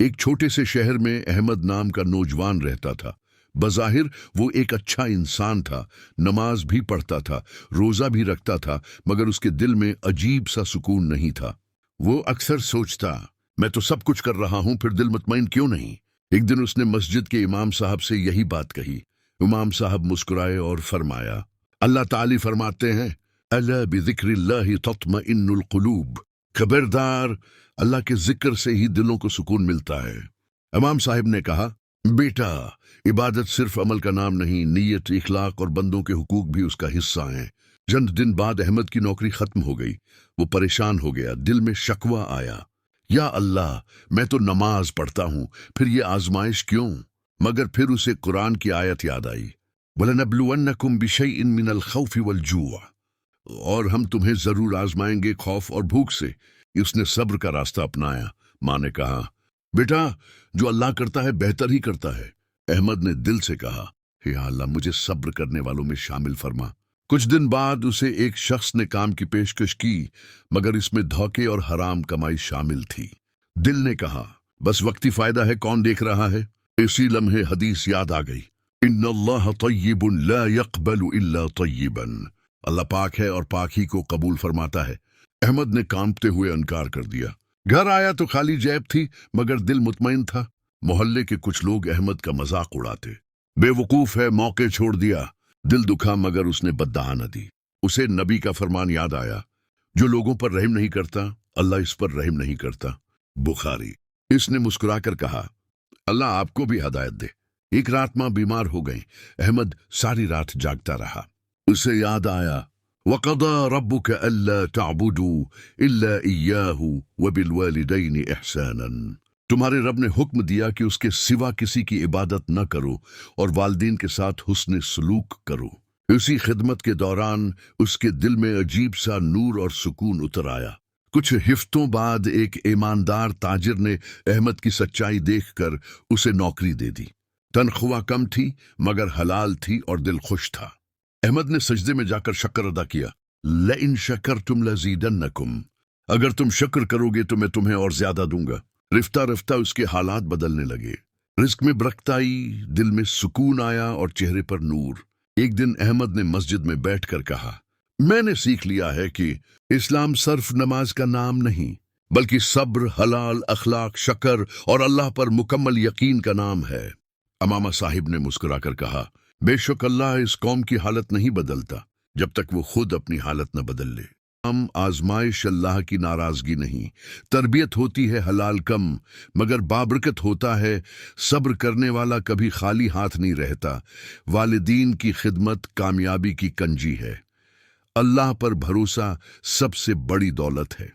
ایک چھوٹے سے شہر میں احمد نام کا نوجوان رہتا تھا۔ بظاہر وہ ایک اچھا انسان تھا، نماز بھی پڑھتا تھا، روزہ بھی رکھتا تھا، مگر اس کے دل میں عجیب سا سکون نہیں تھا۔ وہ اکثر سوچتا، میں تو سب کچھ کر رہا ہوں، پھر دل مطمئن کیوں نہیں؟ ایک دن اس نے مسجد کے امام صاحب سے یہی بات کہی۔ امام صاحب مسکرائے اور فرمایا، اللہ تعالی فرماتے ہیں، الا بذکر اللہ تطمئن القلوب، خبردار، اللہ کے ذکر سے ہی دلوں کو سکون ملتا ہے۔ امام صاحب نے کہا، بیٹا، عبادت صرف عمل کا نام نہیں، نیت، اخلاق اور بندوں کے حقوق بھی اس کا حصہ ہیں۔ چند دن بعد احمد کی نوکری ختم ہو گئی۔ وہ پریشان ہو گیا، دل میں شکوہ آیا، یا اللہ، میں تو نماز پڑھتا ہوں، پھر یہ آزمائش کیوں؟ مگر پھر اسے قرآن کی آیت یاد آئی، وَلَنَبْلُوَنَّكُمْ بِشَيْءٍ مِّنَ الْخَوْفِ وَالْجُوعِ، اور ہم تمہیں ضرور آزمائیں گے خوف اور بھوک سے۔ اس نے صبر کا راستہ اپنایا۔ ماں نے کہا، بیٹا، جو اللہ کرتا ہے بہتر ہی کرتا ہے۔ احمد نے دل سے کہا، یا اللہ، مجھے صبر کرنے والوں میں شامل فرما۔ کچھ دن بعد اسے ایک شخص نے کام کی پیشکش کی، مگر اس میں دھوکے اور حرام کمائی شامل تھی۔ دل نے کہا، بس وقتی فائدہ ہے، کون دیکھ رہا ہے؟ اسی لمحے حدیث یاد آ گئی، ان اللہ طیب لا يقبل الا طیبا، اللہ پاک ہے اور پاک ہی کو قبول فرماتا ہے۔ احمد نے کانپتے ہوئے انکار کر دیا۔ گھر آیا تو خالی جیب تھی، مگر دل مطمئن تھا۔ محلے کے کچھ لوگ احمد کا مذاق اڑاتے، بے وقوف ہے، موقع چھوڑ دیا۔ دل دکھا، مگر اس نے بددعا نہ دی۔ اسے نبی کا فرمان یاد آیا، جو لوگوں پر رحم نہیں کرتا، اللہ اس پر رحم نہیں کرتا۔ بخاری۔ اس نے مسکرا کر کہا، اللہ آپ کو بھی ہدایت دے۔ ایک رات ماں بیمار ہو گئیں۔ احمد ساری رات جاگتا رہا۔ اسے یاد آیا، وَقَضَىٰ رَبُّكَ أَلَّا تَعْبُدُوا إِلَّا إِيَّاهُ وَبِالْوَالِدَيْنِ إِحْسَانًا، تمہارے رب نے حکم دیا کہ اس کے سوا کسی کی عبادت نہ کرو اور والدین کے ساتھ حسن سلوک کرو۔ اسی خدمت کے دوران اس کے دل میں عجیب سا نور اور سکون اتر آیا۔ کچھ ہفتوں بعد ایک ایماندار تاجر نے احمد کی سچائی دیکھ کر اسے نوکری دے دی۔ تنخواہ کم تھی، مگر حلال تھی اور دل خوش تھا۔ احمد نے سجدے میں جا کر شکر ادا کیا، لئن شکرتم لزیدنکم، اگر تم شکر کرو گے تو میں تمہیں اور زیادہ دوں گا۔ رفتہ رفتہ اس کے حالات بدلنے لگے، رزق میں برکت آئی، دل میں سکون آیا اور چہرے پر نور۔ ایک دن احمد نے مسجد میں بیٹھ کر کہا، میں نے سیکھ لیا ہے کہ اسلام صرف نماز کا نام نہیں، بلکہ صبر، حلال، اخلاق، شکر اور اللہ پر مکمل یقین کا نام ہے۔ امامہ صاحب نے مسکرا کر کہا، بے شک اللہ اس قوم کی حالت نہیں بدلتا جب تک وہ خود اپنی حالت نہ بدل لے۔ آزمائش اللہ کی ناراضگی نہیں، تربیت ہوتی ہے حلال کم، مگر بابرکت ہوتا ہے۔ صبر کرنے والا کبھی خالی ہاتھ نہیں رہتا۔ والدین کی خدمت کامیابی کی کنجی ہے۔ اللہ پر بھروسہ سب سے بڑی دولت ہے۔